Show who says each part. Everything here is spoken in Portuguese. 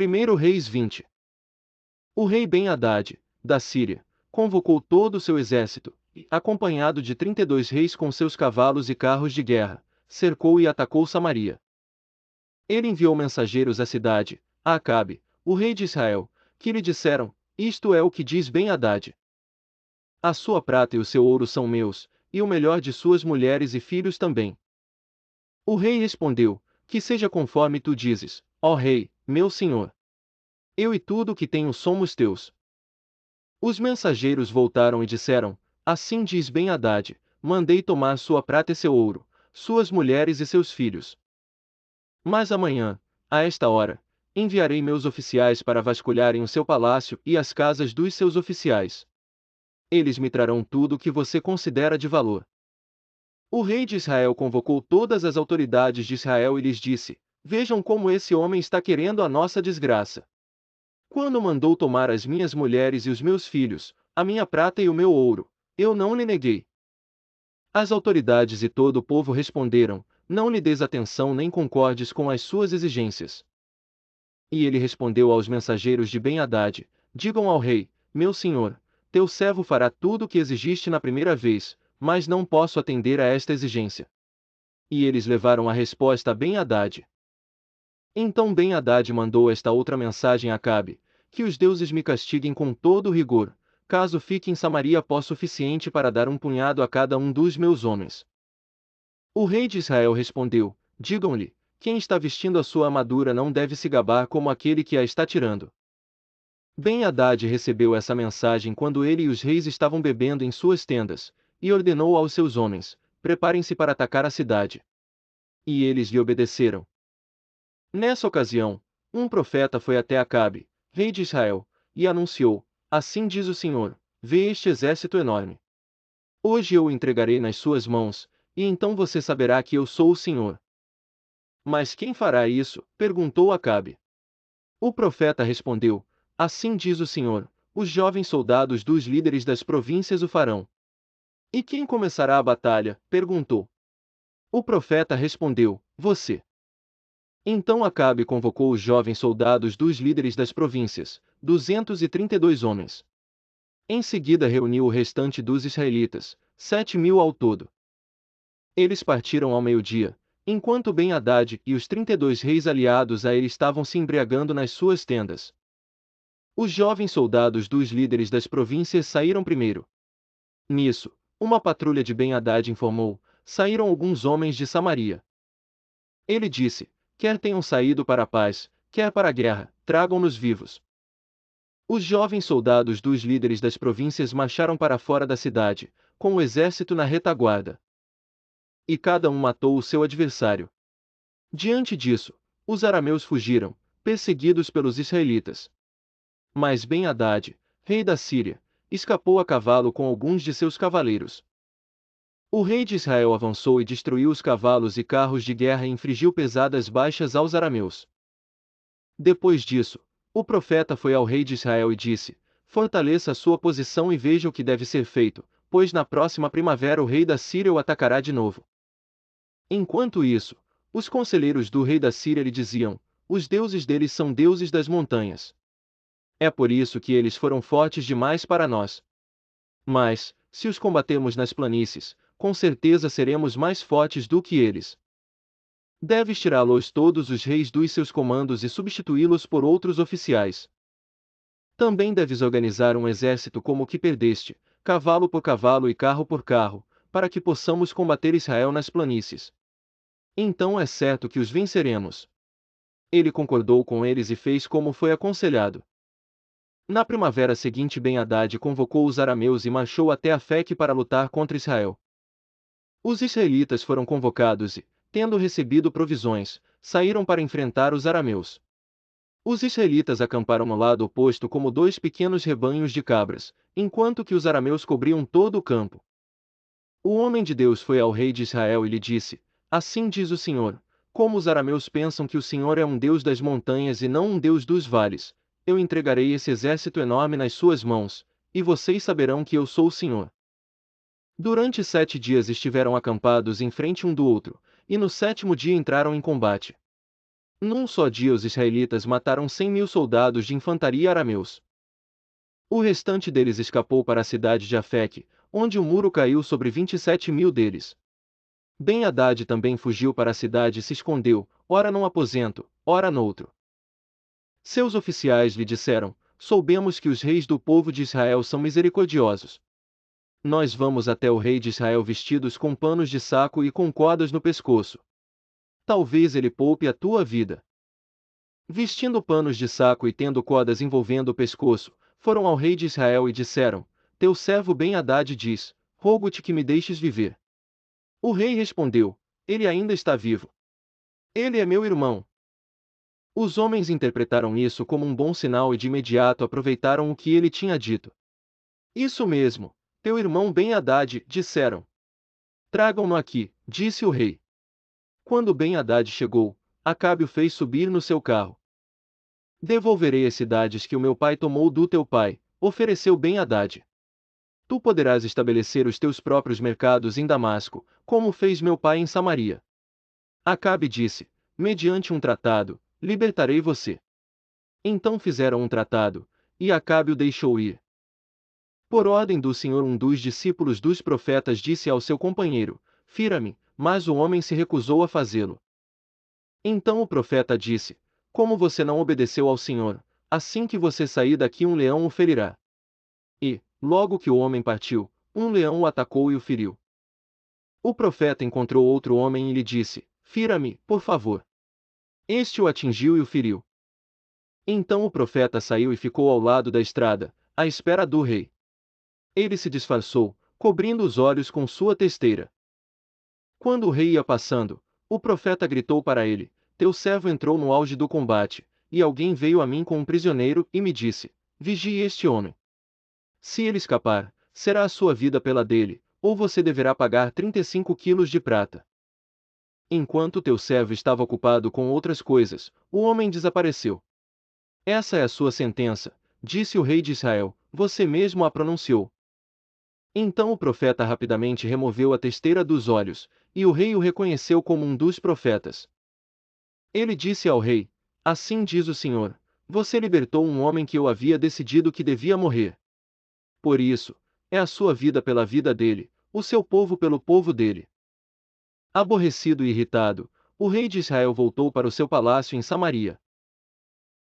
Speaker 1: 1 Reis 20. O rei Ben-Hadad, da Síria, convocou todo o seu exército, e, acompanhado de 32 reis com seus cavalos e carros de guerra, cercou e atacou Samaria. Ele enviou mensageiros à cidade, a Acabe, o rei de Israel, que lhe disseram: Isto é o que diz Ben-Hadad. A sua prata e o seu ouro são meus, e o melhor de suas mulheres e filhos também. O rei respondeu: Que seja conforme tu dizes, ó rei, meu senhor. Eu e tudo o que tenho somos teus. Os mensageiros voltaram e disseram: Assim diz Ben-Hadad, mandei tomar sua prata e seu ouro, suas mulheres e seus filhos. Mas amanhã, a esta hora, enviarei meus oficiais para vasculharem o seu palácio e as casas dos seus oficiais. Eles me trarão tudo o que você considera de valor. O rei de Israel convocou todas as autoridades de Israel e lhes disse: Vejam como esse homem está querendo a nossa desgraça. Quando mandou tomar as minhas mulheres e os meus filhos, a minha prata e o meu ouro, eu não lhe neguei. As autoridades e todo o povo responderam: Não lhe des atenção nem concordes com as suas exigências. E ele respondeu aos mensageiros de Ben-Hadad: Digam ao rei, meu senhor, teu servo fará tudo o que exigiste na primeira vez, mas não posso atender a esta exigência. E eles levaram a resposta a Ben-Hadad. Então Ben-Hadad mandou esta outra mensagem a Acabe: Que os deuses me castiguem com todo rigor, caso fique em Samaria pó suficiente para dar um punhado a cada um dos meus homens. O rei de Israel respondeu: Digam-lhe, quem está vestindo a sua armadura não deve se gabar como aquele que a está tirando. Ben-Hadad recebeu essa mensagem quando ele e os reis estavam bebendo em suas tendas, e ordenou aos seus homens: Preparem-se para atacar a cidade. E eles lhe obedeceram. Nessa ocasião, um profeta foi até Acabe, rei de Israel, e anunciou: Assim diz o Senhor, vê este exército enorme. Hoje eu o entregarei nas suas mãos, e então você saberá que eu sou o Senhor. Mas quem fará isso? Perguntou Acabe. O profeta respondeu: Assim diz o Senhor, os jovens soldados dos líderes das províncias o farão. E quem começará a batalha? Perguntou. O profeta respondeu: Você. Então Acabe convocou os jovens soldados dos líderes das províncias, 232 homens. Em seguida reuniu o restante dos israelitas, 7.000 ao todo. Eles partiram ao meio-dia, enquanto Ben-Hadad e os 32 reis aliados a ele estavam se embriagando nas suas tendas. Os jovens soldados dos líderes das províncias saíram primeiro. Nisso, uma patrulha de Ben-Hadad informou: Saíram alguns homens de Samaria. Ele disse: Quer tenham saído para a paz, quer para a guerra, tragam-nos vivos. Os jovens soldados dos líderes das províncias marcharam para fora da cidade, com o exército na retaguarda. E cada um matou o seu adversário. Diante disso, os arameus fugiram, perseguidos pelos israelitas. Mas Ben-Hadad, rei da Síria, escapou a cavalo com alguns de seus cavaleiros. O rei de Israel avançou e destruiu os cavalos e carros de guerra e infligiu pesadas baixas aos arameus. Depois disso, o profeta foi ao rei de Israel e disse: Fortaleça a sua posição e veja o que deve ser feito, pois na próxima primavera o rei da Síria o atacará de novo. Enquanto isso, os conselheiros do rei da Síria lhe diziam: Os deuses deles são deuses das montanhas. É por isso que eles foram fortes demais para nós. Mas, se os combatermos nas planícies, com certeza seremos mais fortes do que eles. Deves tirá-los todos os reis dos seus comandos e substituí-los por outros oficiais. Também deves organizar um exército como o que perdeste, cavalo por cavalo e carro por carro, para que possamos combater Israel nas planícies. Então é certo que os venceremos. Ele concordou com eles e fez como foi aconselhado. Na primavera seguinte Ben-Hadad convocou os arameus e marchou até Afeque para lutar contra Israel. Os israelitas foram convocados e, tendo recebido provisões, saíram para enfrentar os arameus. Os israelitas acamparam no lado oposto como dois pequenos rebanhos de cabras, enquanto que os arameus cobriam todo o campo. O homem de Deus foi ao rei de Israel e lhe disse: Assim diz o Senhor, como os arameus pensam que o Senhor é um Deus das montanhas e não um Deus dos vales, eu entregarei esse exército enorme nas suas mãos, e vocês saberão que eu sou o Senhor. Durante 7 dias estiveram acampados em frente um do outro, e no 7º dia entraram em combate. Num só dia os israelitas mataram 100.000 soldados de infantaria arameus. O restante deles escapou para a cidade de Afeque, onde o muro caiu sobre 27.000 deles. Ben-Hadad também fugiu para a cidade e se escondeu, ora num aposento, ora noutro. Seus oficiais lhe disseram: soubemos que os reis do povo de Israel são misericordiosos. Nós vamos até o rei de Israel vestidos com panos de saco e com cordas no pescoço. Talvez ele poupe a tua vida. Vestindo panos de saco e tendo cordas envolvendo o pescoço, foram ao rei de Israel e disseram: teu servo Ben-Hadad diz: rogo-te que me deixes viver. O rei respondeu: ele ainda está vivo. Ele é meu irmão. Os homens interpretaram isso como um bom sinal e de imediato aproveitaram o que ele tinha dito. Isso mesmo, teu irmão Ben-Hadad, disseram. Tragam-no aqui, disse o rei. Quando Ben-Hadad chegou, Acabe o fez subir no seu carro. Devolverei as cidades que o meu pai tomou do teu pai, ofereceu Ben-Hadad. Tu poderás estabelecer os teus próprios mercados em Damasco, como fez meu pai em Samaria. Acabe disse: mediante um tratado, libertarei você. Então fizeram um tratado, e Acabe o deixou ir. Por ordem do Senhor, um dos discípulos dos profetas disse ao seu companheiro: fira-me, mas o homem se recusou a fazê-lo. Então o profeta disse: como você não obedeceu ao Senhor, assim que você sair daqui um leão o ferirá. E, logo que o homem partiu, um leão o atacou e o feriu. O profeta encontrou outro homem e lhe disse: fira-me, por favor. Este o atingiu e o feriu. Então o profeta saiu e ficou ao lado da estrada, à espera do rei. Ele se disfarçou, cobrindo os olhos com sua testeira. Quando o rei ia passando, o profeta gritou para ele: teu servo entrou no auge do combate, e alguém veio a mim com um prisioneiro e me disse: vigie este homem. Se ele escapar, será a sua vida pela dele, ou você deverá pagar 35 quilos de prata. Enquanto teu servo estava ocupado com outras coisas, o homem desapareceu. Essa é a sua sentença, disse o rei de Israel, você mesmo a pronunciou. Então o profeta rapidamente removeu a testeira dos olhos, e o rei o reconheceu como um dos profetas. Ele disse ao rei: assim diz o Senhor, você libertou um homem que eu havia decidido que devia morrer. Por isso, é a sua vida pela vida dele, o seu povo pelo povo dele. Aborrecido e irritado, o rei de Israel voltou para o seu palácio em Samaria.